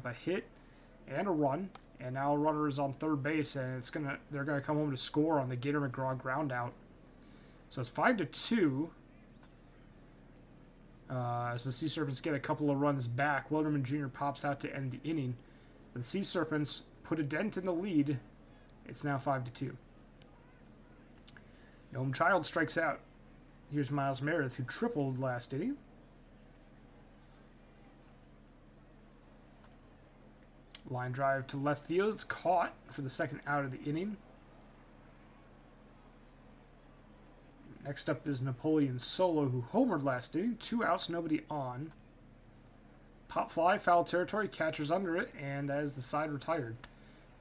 a hit and a run, and now a runner is on third base, and they're gonna come home to score on the Gator McGraw ground out. So it's 5-2. As the Sea Serpents get a couple of runs back, Wilderman Jr. pops out to end the inning. But the Sea Serpents put a dent in the lead. It's now 5-2. Gnome Child strikes out. Here's Miles Meredith, who tripled last inning. Line drive to left field. It's caught for the second out of the inning. Next up is Napoleon Solo, who homered last inning. 2 outs, nobody on. Pop fly, foul territory, catcher's under it, and that is the side retired.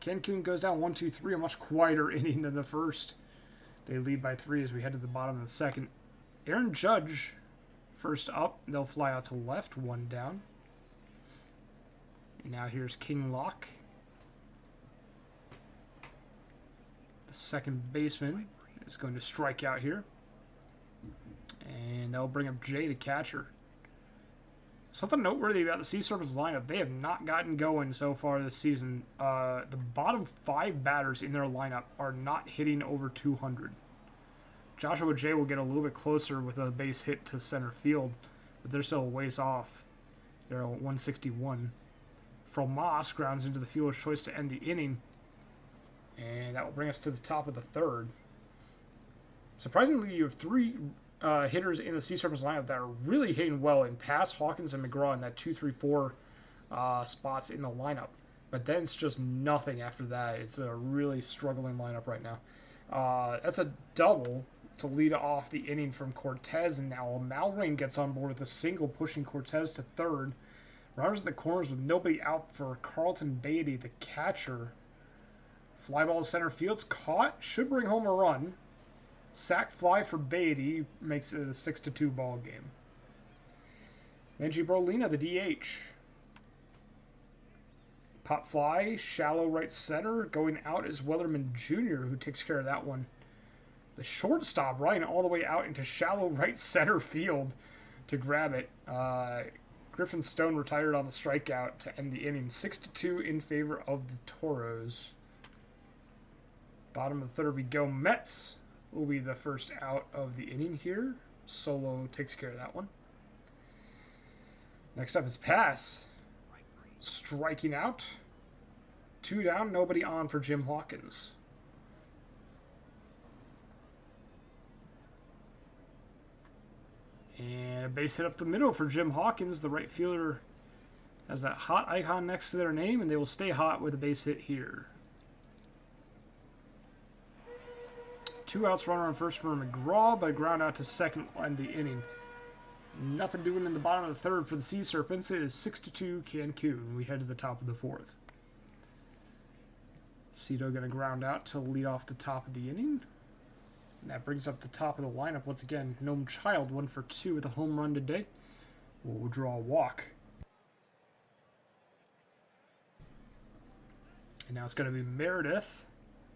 Cancun goes down 1-2-3, a much quieter inning than the first. They lead by 3 as we head to the bottom of the second. Aaron Judge, first up. They'll fly out to left, 1 down. And now here's King Locke. The second baseman is going to strike out here. And that'll bring up Jay, the catcher. Something noteworthy about the Sea Serpents lineup, they have not gotten going so far this season. The bottom 5 batters in their lineup are not hitting over 200. Joshua Jay will get a little bit closer with a base hit to center field, but they're still a ways off. They're at 161. Fromas grounds into the fielder's choice to end the inning, and that will bring us to the top of the third. Surprisingly, you have 3 hitters in the Sea Serpents lineup that are really hitting well in Pass, Hawkins, and McGraw in that 2, 3, 4 spots in the lineup. But then it's just nothing after that. It's a really struggling lineup right now. That's a double to lead off the inning from Cortez, and now Malrain gets on board with a single, pushing Cortez to third. Runners in the corners with nobody out for Carlton Beatty, the catcher. Fly ball to center field's caught. Should bring home a run. Sack fly for Beatty makes it a 6-2 ball game. Benji Brolina, the DH. Pop fly, shallow right center. Going out is Wellerman Jr., who takes care of that one. The shortstop running all the way out into shallow right center field to grab it. Griffin Stone retired on the strikeout to end the inning. 6-2 in favor of the Toros. Bottom of the third we go. Mets will be the first out of the inning here. Solo takes care of that one. Next up is Pass. Striking out. 2 down, nobody on for Jim Hawkins. And a base hit up the middle for Jim Hawkins. The right fielder has that hot icon next to their name, and they will stay hot with a base hit here. 2 outs, runner on first for McGraw, but a ground out to second will end the inning. Nothing doing in the bottom of the third for the Sea Serpents. It is 6-2 Cancun. We head to the top of the fourth. Cito going to ground out to lead off the top of the inning. And that brings up the top of the lineup once again. Gnome Child, 1 for 2 with a home run today. We'll draw a walk. And now it's going to be Meredith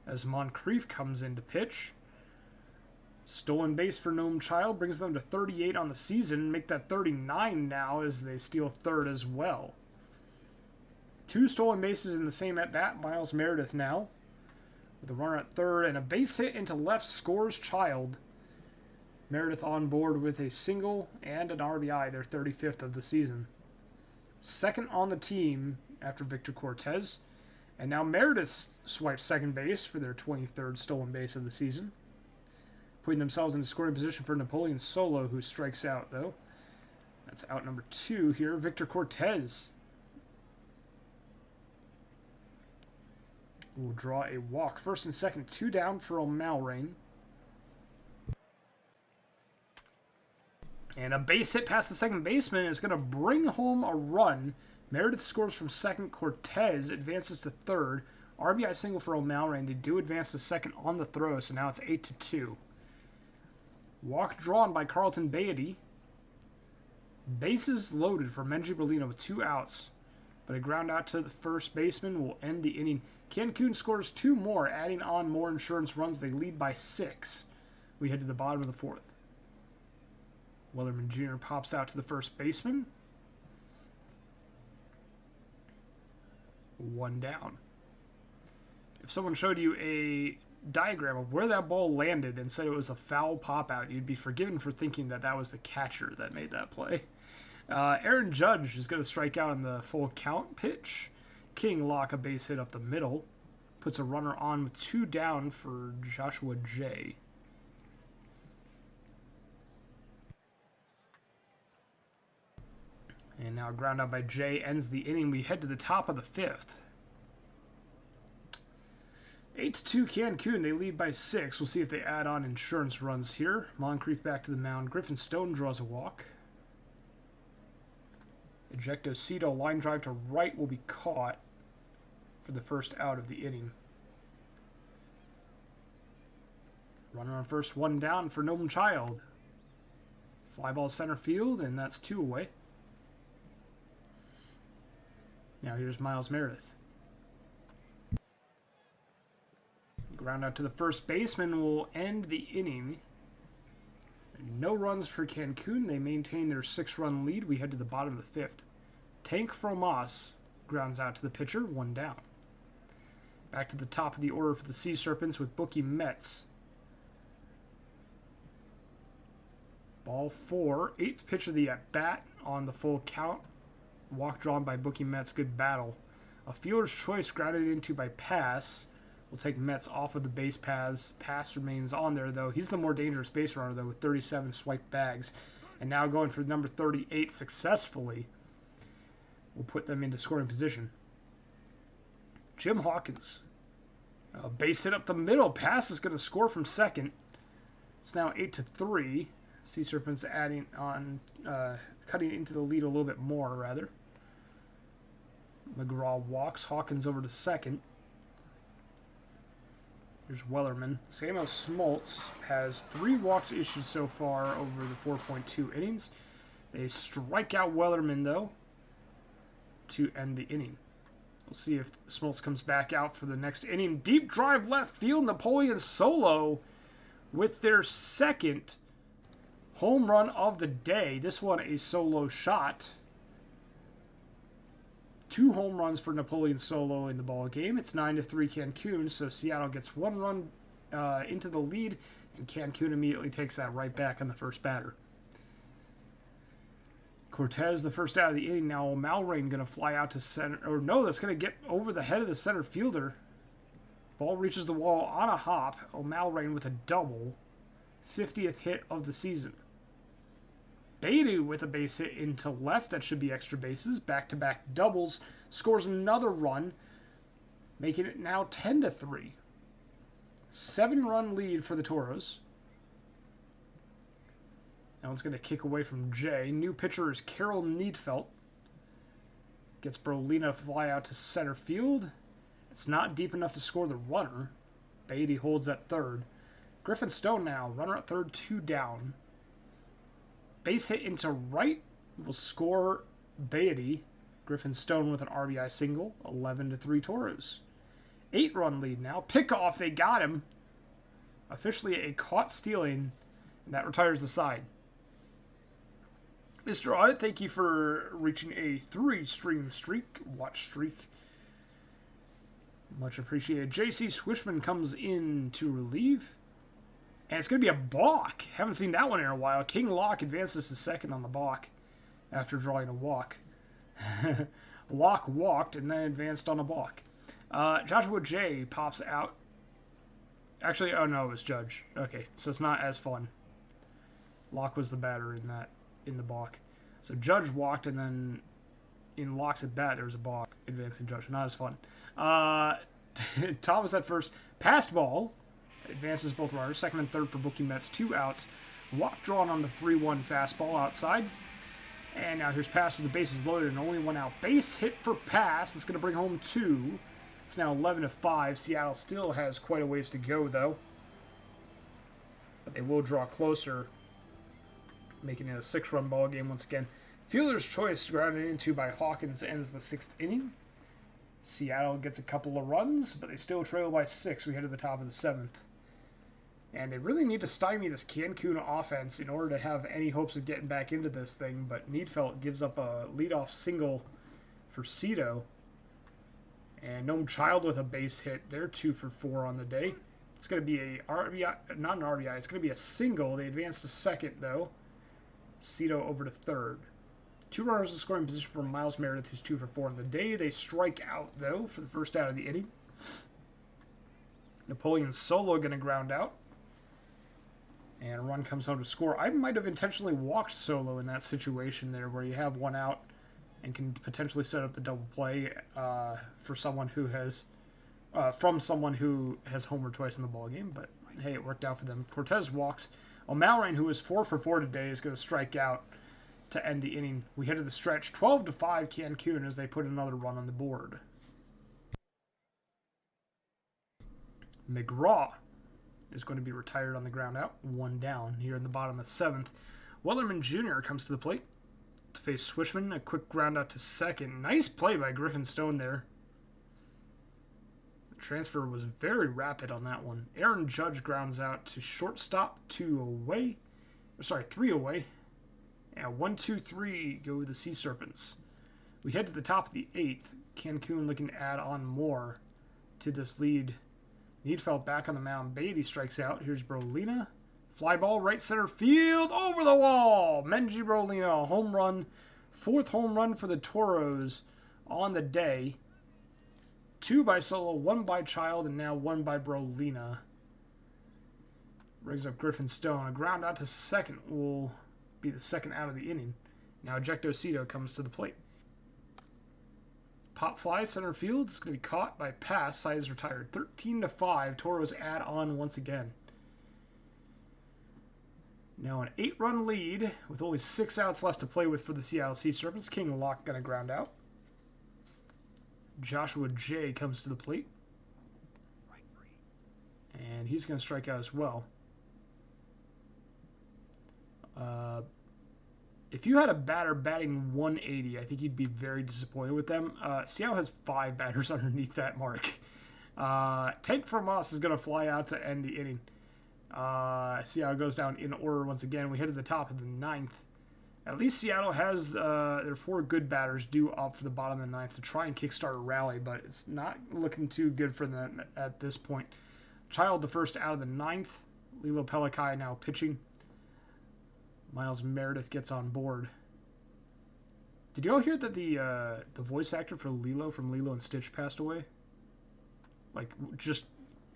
as Moncrief comes in to pitch. Stolen base for Gnome Child brings them to 38 on the season. Make that 39 now as they steal third as well. 2 stolen bases in the same at-bat. Miles Meredith now with a runner at third and a base hit into left, scores Child. Meredith on board with a single and an RBI, their 35th of the season. Second on the team after Victor Cortez. And now Meredith swipes second base for their 23rd stolen base of the season. Putting themselves in scoring position for Napoleon Solo, who strikes out, though. That's out number 2 here. Victor Cortez will draw a walk. First and second, 2 down for Malrain. And a base hit past the second baseman is going to bring home a run. Meredith scores from second. Cortez advances to third. RBI single for Malrain. They do advance to second on the throw, so now it's 8-2. Walk drawn by Carlton Beatty. Bases loaded for Menji Berlino with 2 outs. But a ground out to the first baseman will end the inning. Cancun scores 2 more, adding on more insurance runs. They lead by 6. We head to the bottom of the fourth. Wellerman Jr. pops out to the first baseman. 1 down. If someone showed you a diagram of where that ball landed and said it was a foul pop out, you'd be forgiven for thinking that that was the catcher that made that play. Aaron Judge is going to strike out on the full count pitch. King Lock a base hit up the middle. Puts a runner on with 2 down for AJay. And now a ground out by Jay ends the inning. We head to the top of the 5th. 8-2 Cancun. They lead by 6. We'll see if they add on insurance runs here. Moncrief back to the mound. Griffin Stone draws a walk. Ejectocito line drive to right will be caught for the first out of the inning. Runner on first, 1 down for Noble Child. Fly ball center field, and that's 2 away. Now here's Miles Meredith. Ground out to the first baseman will end the inning. No runs for Cancun. They maintain their 6-run lead. We head to the bottom of the 5th. Tank Fromas grounds out to the pitcher, 1 down. Back to the top of the order for the Sea Serpents with Bookie Metz. Ball 4, 8th pitch of the at-bat on the full count. Walk drawn by Bookie Metz, good battle. A fielder's choice grounded into by Pass. We'll take Metz off of the base paths. Pass remains on there, though. He's the more dangerous base runner, though, with 37 swiped bags. And now going for number 38 successfully. We'll put them into scoring position. Jim Hawkins. A base hit up the middle. Pass is going to score from second. It's now 8-3. Sea Serpents adding on, cutting into the lead a little bit more, rather. McGraw walks. Hawkins over to second. Here's Wellerman. Samuel Smoltz has 3 walks issued so far over the 4.2 innings. They strike out Wellerman, though, to end the inning. We'll see if Smoltz comes back out for the next inning. Deep drive left field. Napoleon Solo with their second home run of the day. This one a solo shot. 2 home runs for Napoleon Solo in the ball game. It's 9-3 Cancun, so Seattle gets 1 run into the lead, and Cancun immediately takes that right back on the first batter. Cortez, the first out of the inning. Now O'Malrain going to fly out to center. Or no, that's going to get over the head of the center fielder. Ball reaches the wall on a hop. O'Malrain with a double. 50th hit of the season. Beatty with a base hit into left. That should be extra bases. Back-to-back doubles. Scores another run, making it now 10-3. 7-run lead for the Toros. That one's going to kick away from Jay. New pitcher is Carol Needfelt. Gets Brolina to fly out to center field. It's not deep enough to score the runner. Beatty holds at third. Griffin Stone now. Runner at third, 2 down. Base hit into right will score Beatty. Griffin Stone with an RBI single. 11-3 Toros. 8-run lead now. Pickoff, they got him. Officially a caught stealing, and that retires the side. Mr. Audit, thank you for reaching a 3-stream watch streak. Much appreciated. J.C. Swishman comes in to relieve. And it's going to be a balk. Haven't seen that one in a while. King Lock advances to second on the balk after drawing a walk. Lock walked and then advanced on a balk. Joshua J pops out. Actually, oh no, it was Judge. Okay, so it's not as fun. Lock was the batter in the balk. So Judge walked, and then in Lock's at bat, there was a balk advancing Judge. Not as fun. Thomas at first. Passed ball. Advances both runners. Second and third for Bookie Metz. 2 outs. Walk drawn on the 3-1 fastball outside. And now here's Pass with the bases loaded and only 1 out. Base hit for Pass. It's going to bring home 2. It's now 11-5. Seattle still has quite a ways to go, though. But they will draw closer, making it a 6-run ball game once again. Fielder's choice grounded into by Hawkins ends the 6th inning. Seattle gets a couple of runs, but they still trail by 6. We head to the top of the 7th. And they really need to stymie this Cancun offense in order to have any hopes of getting back into this thing. But Needfelt gives up a leadoff single for Cito. And Gnome Child with a base hit. They're 2 for 4 on the day. It's going to be a RBI, not an RBI. It's going to be a single. They advance to second, though. Cito over to third. 2 runners in scoring position for Miles Meredith, who's 2 for 4 on the day. They strike out, though, for the first out of the inning. Napoleon Solo going to ground out. And a run comes home to score. I might have intentionally walked Solo in that situation there where you have one out and can potentially set up the double play for someone who has from someone who has homered twice in the ballgame. But, hey, it worked out for them. Cortez walks. O'Malrain, who is 4 for 4 today, is going to strike out to end the inning. We head to the stretch 12-5 Cancun as they put another run on the board. McGraw is going to be retired on the ground out. 1 down here in the bottom of the 7th. Wellerman Jr. comes to the plate to face Swishman. A quick ground out to second. Nice play by Griffin Stone there. The transfer was very rapid on that one. Aaron Judge grounds out to shortstop. 2 away. Sorry, 3 away. Yeah, 1, 2, 3 go the Sea Serpents. We head to the top of the 8th. Cancun looking to add on more to this lead. Needfeld back on the mound. Beatty strikes out. Here's Brolina. Fly ball, right center field, over the wall. Menji Brolina, home run. 4th home run for the Toros on the day. 2 by Solo, 1 by Child, and now 1 by Brolina. Brings up Griffin Stone. A ground out to second will be the second out of the inning. Now Ejecto Cito comes to the plate. Pop fly, center field. It's going to be caught by pass. Side is retired. 13-5. Toros add on once again. Now an 8-run lead with only 6 outs left to play with for the Seattle Sea Serpents. King Lock going to ground out. Joshua J comes to the plate. And he's going to strike out as well. If you had a batter batting 180, I think you'd be very disappointed with them. Seattle has 5 batters underneath that mark. Tank Formas is going to fly out to end the inning. See how it goes down in order once again. We head to the top of the 9th. At least Seattle has their 4 good batters due up for the bottom of the 9th to try and kickstart a rally, but it's not looking too good for them at this point. Child the first out of the 9th. Lilo Pelikai now pitching. Miles Meredith gets on board. Did you all hear that the voice actor for Lilo from Lilo and Stitch passed away? Like, just,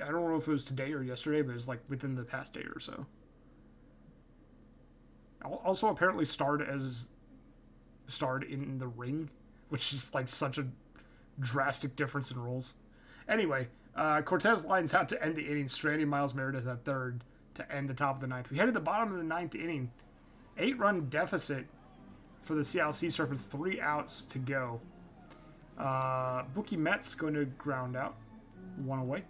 I don't know if it was today or yesterday, but it was like within the past day or so. Also apparently starred in The Ring, which is like such a drastic difference in roles. Anyway, Cortez lines out to end the inning, stranding Miles Meredith at third to end the top of the 9th. We head to the bottom of the 9th inning. 8-run deficit for the Seattle Sea Serpents. 3 outs to go. Buki Met's going to ground out. 1 away.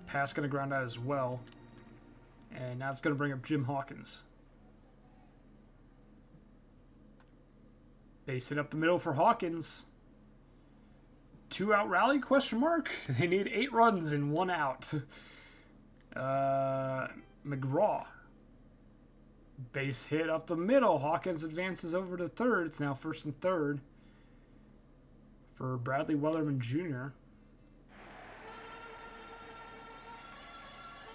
Pass going to ground out as well. And now it's going to bring up Jim Hawkins. Base hit up the middle for Hawkins. 2-out rally, question mark? They need 8 runs and 1 out. McGraw. Base hit up the middle. Hawkins advances over to third. It's now 1st and 3rd for Bradley Wellerman Jr.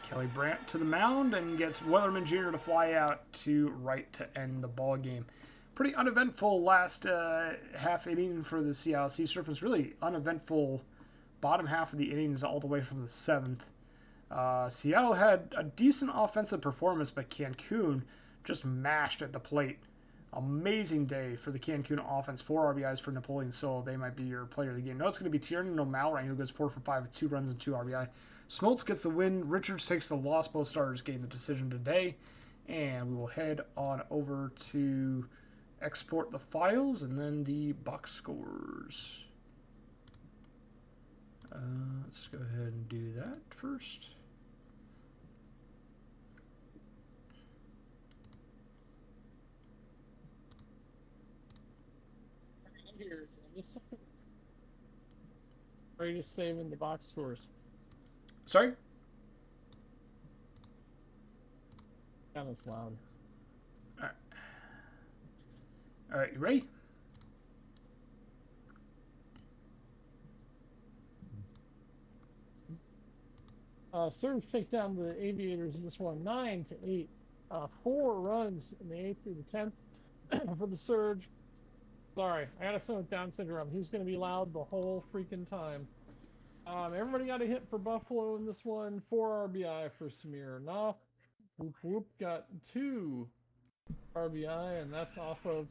Kelly Brandt to the mound and gets Wellerman Jr. to fly out to right to end the ball game. Pretty uneventful last half inning for the Seattle Sea Serpents. Really uneventful bottom half of the innings all the way from the 7th. Seattle had a decent offensive performance, but Cancun just mashed at the plate. Amazing day for the Cancun offense. 4 RBIs for Napoleon Solo. They might be your player of the game. No, it's going to be Tiernan O'Malrain, who goes 4 for 5 with 2 runs and 2 RBI. Smoltz gets the win. Richards takes the loss. Both starters gain the decision today. And we will head on over to export the files and then the box scores. Let's go ahead and do that first. Are you just saving the box scores? Sorry? That was loud. All right, you ready? Surge take down the Aviators in this one, 9-8. 4 runs in the 8th through the 10th for the Surge. Sorry, I got a son with Down syndrome. He's going to be loud the whole freaking time. Everybody got a hit for Buffalo in this one. 4 RBI for Samir Knopf. Whoop Whoop got 2 RBI, and that's off of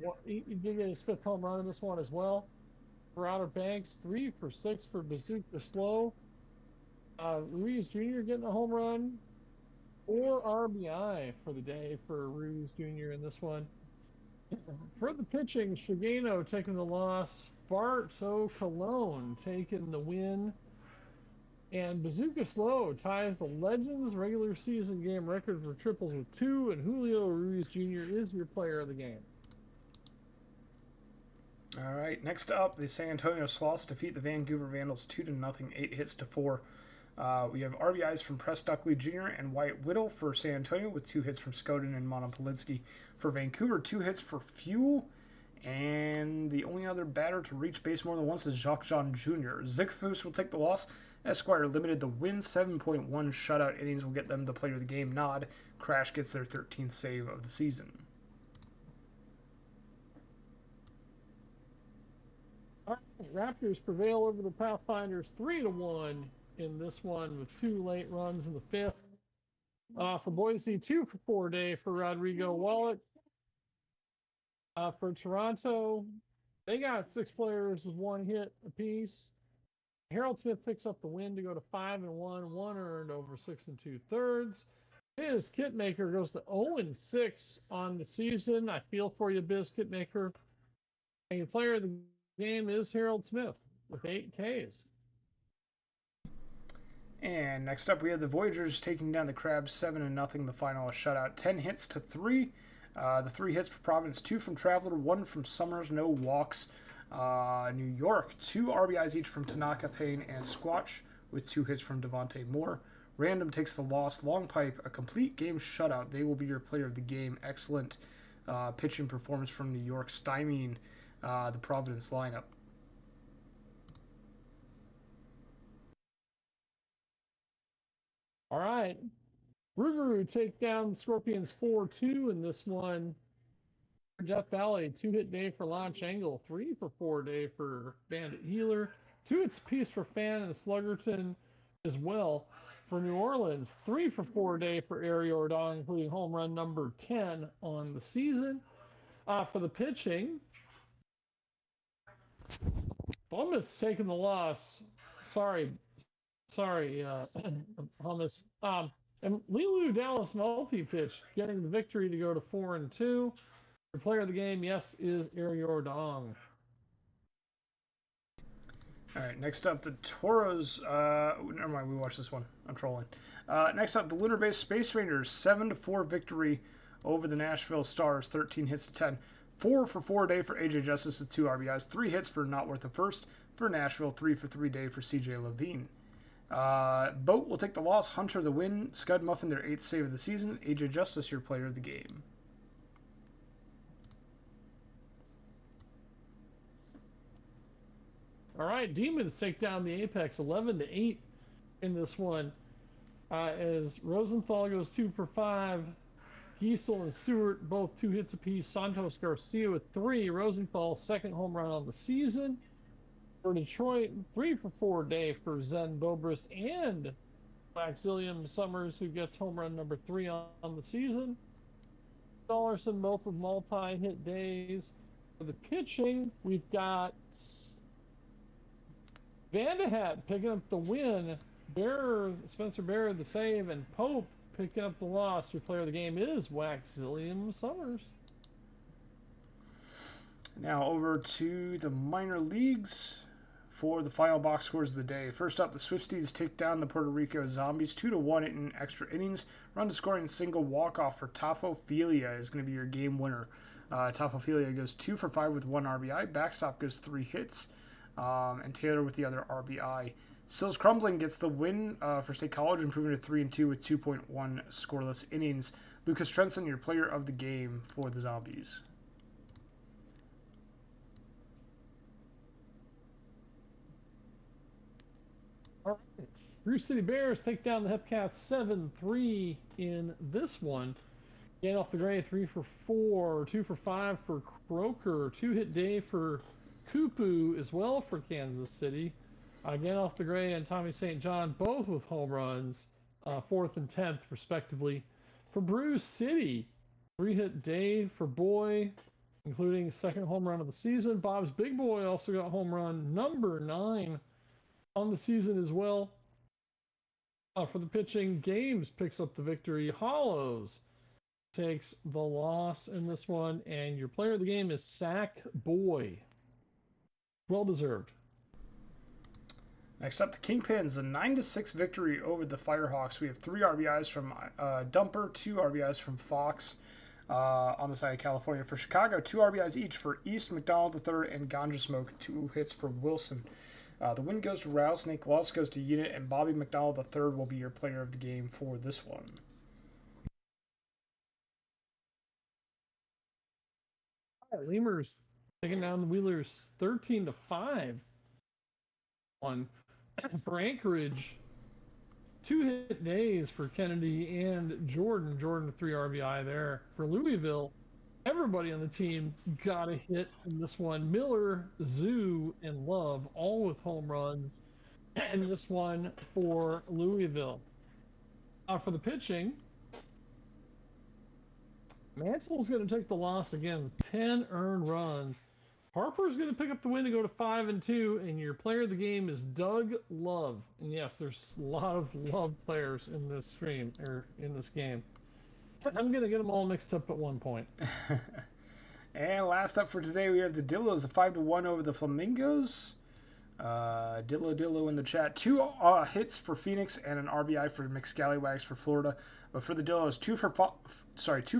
what he did get his 5th home run in this one as well. For Outer Banks, 3 for 6 for Bazooka Slow. Ruiz Jr. getting a home run. 4 RBI for the day for Ruiz Jr. in this one. For the pitching, Shigeno taking the loss. Barto Colon taking the win. And Bazooka Slow ties the Legends regular season game record for triples with 2, and Julio Ruiz Jr. is your player of the game. All right, next up, the San Antonio Sloths defeat the Vancouver Vandals 2-0, 8 hits to 4. We have RBIs from Press Duckley Jr. and Wyatt Whittle for San Antonio, with 2 hits from Skoden and Monopolinsky. For Vancouver, 2 hits for Fuel, and the only other batter to reach base more than once is Jacques Jean Jr. Zickfus will take the loss. Esquire limited the win. 7.1 shutout innings will get them the player of the game nod. Crash gets their 13th save of the season. All right, Raptors prevail over the Pathfinders 3-1 in this one with 2 late runs in the 5th. For Boise, 2 for 4 day for Rodrigo Wallet. For Toronto, they got 6 players with 1 hit apiece. Harold Smith picks up the win to go to 5-1, 1 earned over 6 2/3. Biz Kitmaker goes to 0-6 on the season. I feel for you, Biz Kitmaker. And your player of the game is Harold Smith with 8 Ks. And next up, we have the Voyagers taking down the Crabs 7-0. The final shutout, 10 hits to 3. The 3 hits for Providence, 2 from Traveler, 1 from Summers, no walks. New York, 2 RBIs each from Tanaka, Payne, and Squatch, with 2 hits from Devontae Moore. Random takes the loss. Long Pipe, a complete game shutout. They will be your player of the game. Excellent pitching performance from New York, stymieing the Providence lineup. All right. Rougarou take down the Scorpions 4-2 in this one. Death Valley, 2-hit day for Launch Angle, 3 for 4 day for Bandit Healer, 2 hits apiece for Fan and Sluggerton as well. For New Orleans, 3 for 4 day for Ari Ordong, including home run number 10 on the season. For the pitching, Hummus taking the loss. Sorry, Hummus. And Lilu Dallas multi-pitch getting the victory to go to 4-2. The player of the game, yes, is Ari Ordong. All right, next up, the Toros. Never mind, we watched this one. I'm trolling. Next up, the Lunar-based Space Rangers, 7-4 victory over the Nashville Stars, 13 hits to 10. 4 for 4 day for AJ Justice with 2 RBIs, 3 hits for Not Worth the First for Nashville, 3 for 3 day for CJ Levine. Boat will take the loss, Hunter the win, Scud Muffin their 8th save of the season, AJ Justice your player of the game. All right, Demons take down the Apex 11-8 in this one. As Rosenthal goes 2 for 5. Giesel and Stewart both 2 hits apiece. Santos Garcia with 3. Rosenthal, 2nd home run on the season. For Detroit, 3 for 4 day for Zen Bobrist and Maxillium Summers, who gets home run number 3 on the season. Dollarson both with multi-hit days. For the pitching, we've got Vanderhat picking up the win, Spencer Bearer the save, and Pope picking up the loss. Your player of the game is Waxillium Summers. Now over to the minor leagues for the final box scores of the day. First up, the Swifties take down the Puerto Rico Zombies 2-1 in extra innings. Run to scoring single walk-off for Tafophilia is going to be your game winner. Tafophilia goes 2 for 5 with 1 RBI. Backstop goes 3 hits. And Taylor with the other RBI. Sills Crumbling gets the win for State College, improving to 3-2 with 2.1 scoreless innings. Lucas Trenson, your player of the game for the Zombies. All Bruce City Bears take down the Hepcats 7-3 in this one. Getting off the gray, 3 for 4, 2 for 5 for Croker, 2-hit day for Kupu as well for Kansas City. Again off the gray and Tommy St. John, both with home runs, 4th and 10th respectively. For Bruce City, 3-hit day for Boy, including second home run of the season. Bob's Big Boy also got home run number 9 on the season as well. For the pitching, Games picks up the victory. Hollows takes the loss in this one, and your player of the game is Sack Boy. Well deserved. Next up, the Kingpins, a 9-6 victory over the Firehawks. We have 3 RBIs from Dumper, 2 RBIs from Fox on the side of California. For Chicago, 2 RBIs each for East, McDonald III, and Ganja Smoke, 2 hits for Wilson. The win goes to Rattlesnake, loss goes to Unit, and Bobby McDonald III will be your player of the game for this one. Lemurs taking down the Wheelers 13-5. One for Anchorage, 2-hit days for Kennedy and Jordan. Jordan 3 RBI there. For Louisville, everybody on the team got a hit in this one. Miller, Zoo, and Love all with home runs in this one for Louisville. For the pitching, Mantle's going to take the loss again with 10 earned runs. Harper's going to pick up the win to go to 5-2, and your player of the game is Doug Love. And yes, there's a lot of Love players in this stream or in this game. I'm going to get them all mixed up at one point. And last up for today, we have the Dillos, a 5-1 over the Flamingos. Dillo in the chat. 2 hits for Phoenix and an RBI for McScallywags for Florida. But for the Dillos, 2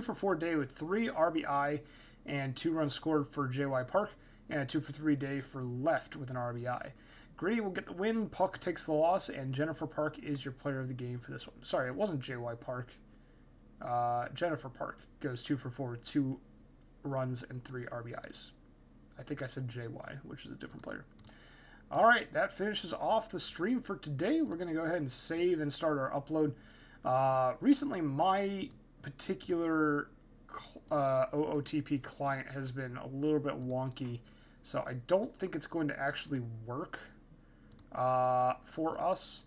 for 4 day with 3 RBI and 2 runs scored for J.Y. Park, and a 2 for 3 day for Left with an RBI. Gritty will get the win, Puck takes the loss, and Jennifer Park is your player of the game for this one. Sorry, it wasn't J.Y. Park. Jennifer Park goes 2 for 4 with 2 runs and 3 RBIs. I think I said J.Y., which is a different player. All right, that finishes off the stream for today. We're going to go ahead and save and start our upload. Recently, my particular OOTP client has been a little bit wonky, so I don't think it's going to actually work for us,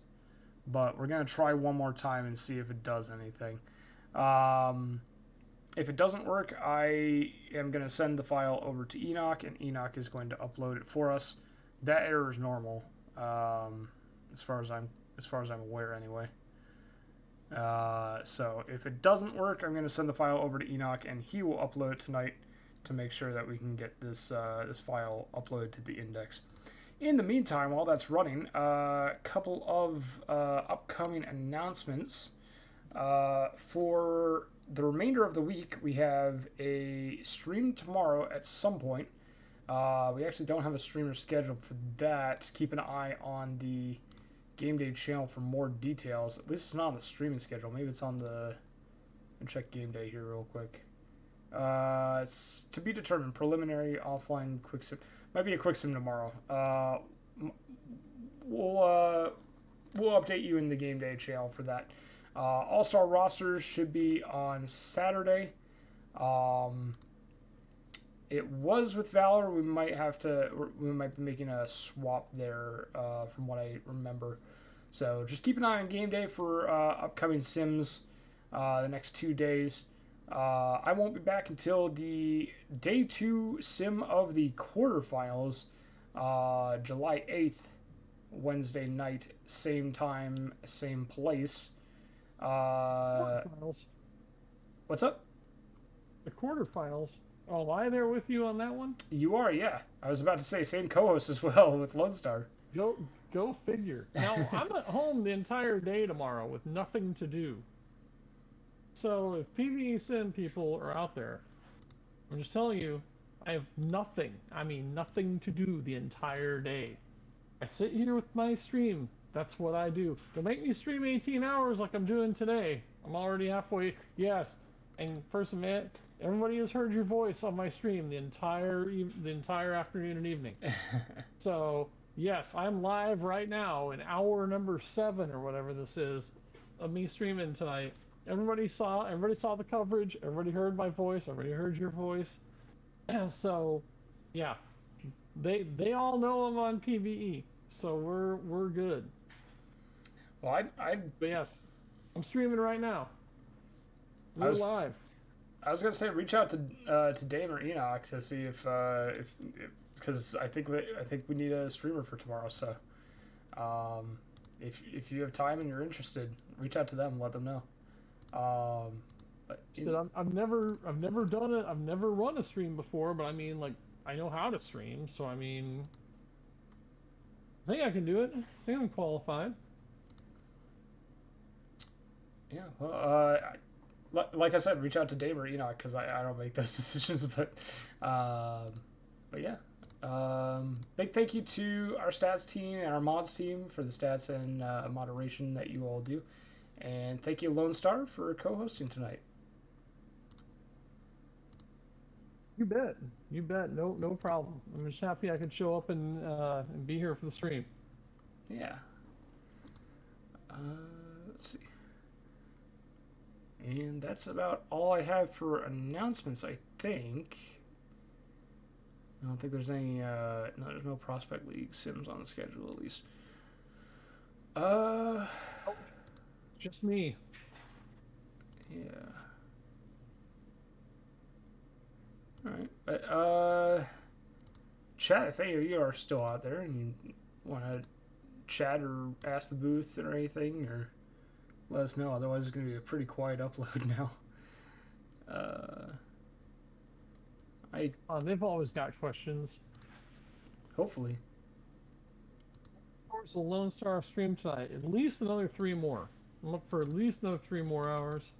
but we're going to try one more time and see if it does anything. If it doesn't work, I am going to send the file over to Enoch, and Enoch is going to upload it for us. That error is normal, as far as I'm aware, anyway. So if it doesn't work, I'm going to send the file over to Enoch, and he will upload it tonight to make sure that we can get this this file uploaded to the index. In the meantime, while that's running, a couple of upcoming announcements. For the remainder of the week, we have a stream tomorrow at some point. We actually don't have a streamer scheduled for that. Keep an eye on the Game Day channel for more details. At least it's not on the streaming schedule. Maybe it's on the... I'll check Game Day here real quick. It's to be determined. Preliminary, offline, quick sim. Might be a quick sim tomorrow. We'll update you in the Game Day channel for that. All-Star rosters should be on Saturday. It was with Valor. We might be making a swap there from what I remember. So just keep an eye on Game Day for upcoming sims the next 2 days. I won't be back until the day 2 sim of the quarterfinals, July 8th, Wednesday night, same time, same place. Quarterfinals. What's up? The quarterfinals. Oh, am I there with you on that one? You are, yeah. I was about to say same co-host as well with Lonestarr. Go figure. Now, I'm at home the entire day tomorrow with nothing to do. So if PvE Sim people are out there, I'm just telling you, I have nothing. I mean, nothing to do the entire day. I sit here with my stream. That's what I do. Don't make me stream 18 hours like I'm doing today. I'm already halfway. Yes. And first of all, everybody has heard your voice on my stream the entire afternoon and evening. So Yes, I'm live right now in hour number 7 or whatever this is of me streaming tonight. Everybody saw the coverage. Everybody heard my voice. Everybody heard your voice. So, yeah, they all know I'm on PVE, so we're good. Well, But yes, I'm streaming right now. I We're was live. I was gonna say reach out to Dame or Enoch to see if because I think we need a streamer for tomorrow. So, if you have time and you're interested, reach out to them. Let them know. But I've never done it. I've never run a stream before, but I mean, like, I know how to stream, so I mean, I think I can do it. I think I'm qualified. yeah, well, like I said, reach out to Dame or Enoch because I don't make those decisions. But yeah. Big thank you to our stats team and our mods team for the stats and moderation that you all do. And thank you, Lonestarr, for co-hosting tonight. You bet. You bet. No problem. I'm just happy I could show up and be here for the stream. Yeah. Let's see. And that's about all I have for announcements, I think. I don't think there's any, no, there's no Prospect League Sims on the schedule, at least. Just me. Yeah. Alright, chat, if any of you are still out there and you want to chat or ask the booth or anything, or let us know. Otherwise, it's going to be a pretty quiet upload now. They've always got questions. Hopefully. Of course, the Lonestarr stream tonight. At least another 3 more. I'm up for at least another 3 more hours.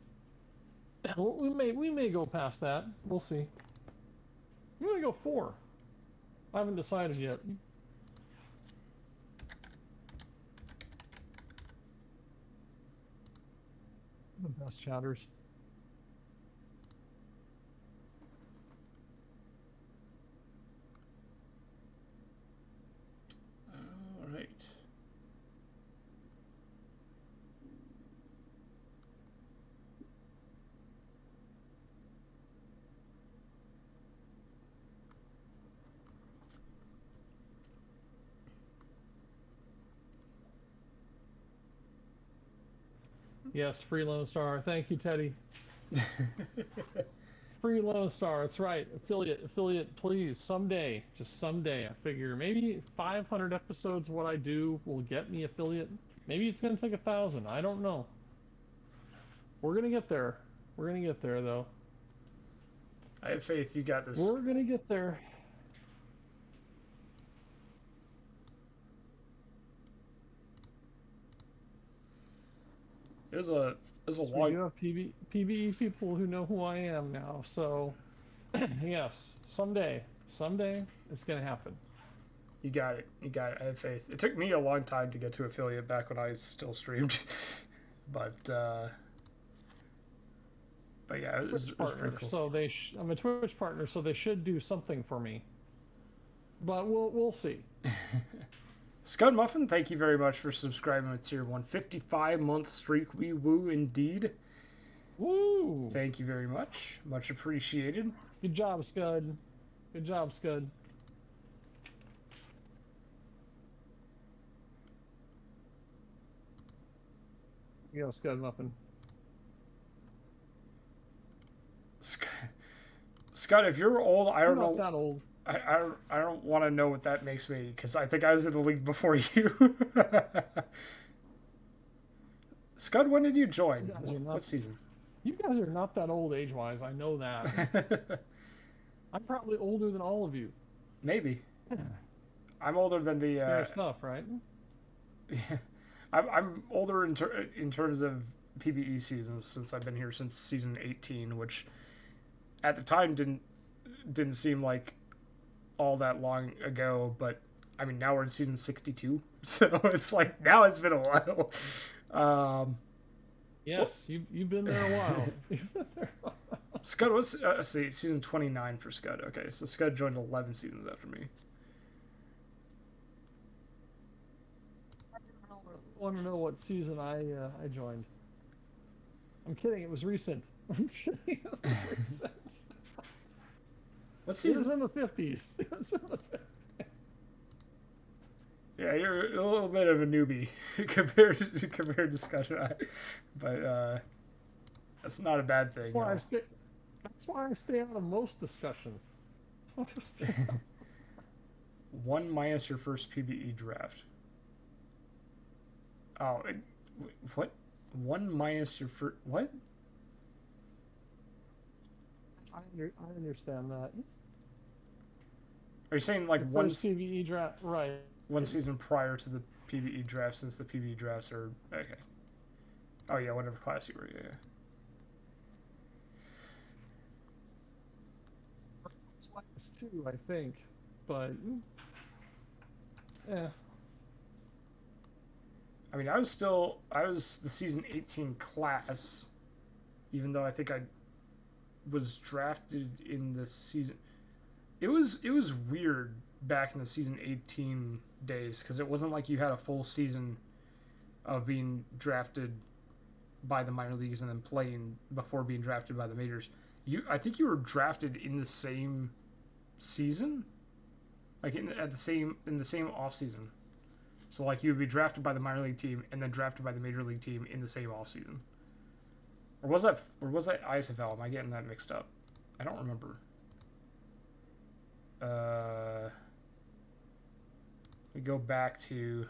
We may go past that. We'll see. I'm gonna go 4. I haven't decided yet. The best chatters. All right. Yes, free Lonestarr. Thank you, Teddy. Free Lonestarr. That's right. Affiliate, please. Someday, just someday. I figure maybe 500 episodes of what I do will get me affiliate. Maybe it's gonna take 1,000. I don't know. We're gonna get there. We're gonna get there, though. I have faith you got this. We're gonna get there. It was a So long. you have PvE people who know who I am now. So yes, someday it's gonna happen. You got it. You got it. I have faith. It took me a long time to get to affiliate back when I still streamed, but yeah, it was pretty cool. So I'm a Twitch partner, so they should do something for me. But we'll see. Scud Muffin, thank you very much for subscribing with Tier 1. 55-month streak. We woo indeed. Woo! Thank you very much. Much appreciated. Good job, Scud. Good job, Scud. You go, Scud Muffin. Scott, if you're old, I don't know. I'm not that old. I don't want to know what that makes me, because I think I was in the league before you. Scud, when did you join? What season? You guys are not that old age-wise. I know that. I'm probably older than all of you. Maybe. I'm older than the. Fair stuff, right? Yeah, I'm older in terms of PBE seasons, since I've been here since season 18, which at the time didn't seem like all that long ago, but I mean now we're in season 62, so it's like now it's been a while. Yes, you've been there a while. Scud was see, season 29 for Scud. Okay, so Scud joined 11 seasons after me. want to know what season I joined. I'm kidding. It was recent. I'm kidding. It was recent. What It was season? in the 50s. It was in the 50s. Yeah, you're a little bit of a newbie compared to Scott and I, but that's not a bad thing. That's why I stay out of most discussions. One minus your first PBE draft. Oh, what? One minus your first what? I understand that. Are you saying like one PBE draft, right? one season prior to the PBE draft, since the PBE drafts are okay? Oh yeah, whatever class you were. Yeah. It's minus two, I think, but yeah. I mean, I was the season 18 class, even though I think I was drafted in the season. It was weird back in the season 18 days because it wasn't like you had a full season of being drafted by the minor leagues and then playing before being drafted by the majors. I think you were drafted in the same season, like in the same off season. So like you would be drafted by the minor league team and then drafted by the major league team in the same off season. Or was that ISFL? Am I getting that mixed up? I don't remember. We go back to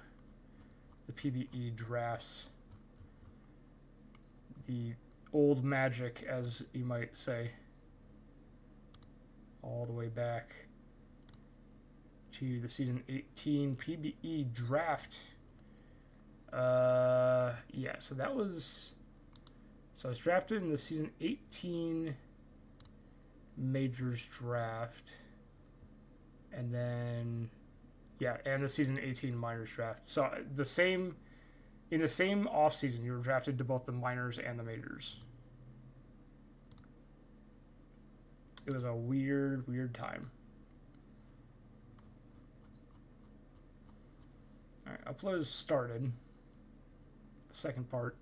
the PBE drafts. The old magic, as you might say. All the way back to the season 18 PBE draft. Yeah, so that was... So I was drafted in the season 18 majors draft. And then... Yeah, and the season 18 minors draft. So in the same offseason, you were drafted to both the minors and the majors. It was a weird, weird time. Alright, upload is started. The second part.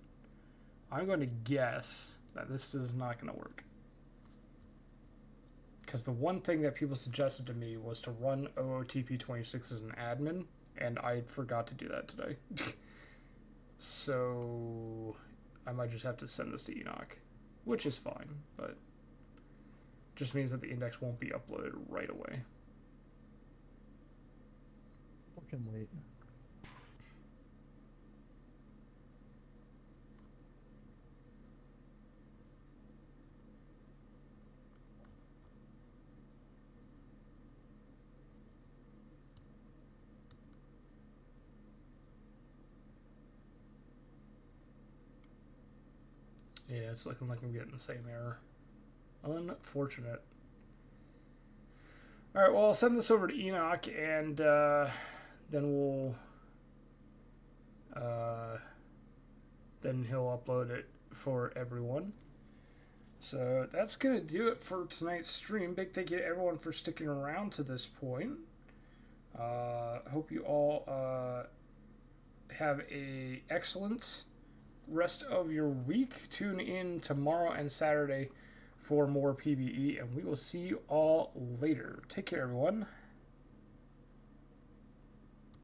I'm going to guess that this is not going to work. Because the one thing that people suggested to me was to run OOTP26 as an admin, and I forgot to do that today. So I might just have to send this to Enoch, which is fine, but just means that the index won't be uploaded right away. Fucking wait. Yeah, it's looking like I'm getting the same error. Unfortunate. Alright, well, I'll send this over to Enoch, and then we'll... then he'll upload it for everyone. So that's going to do it for tonight's stream. Big thank you to everyone for sticking around to this point. Hope you all have a excellent rest of your week. Tune in tomorrow and Saturday for more PBE, and we will see you all later. Take care, everyone.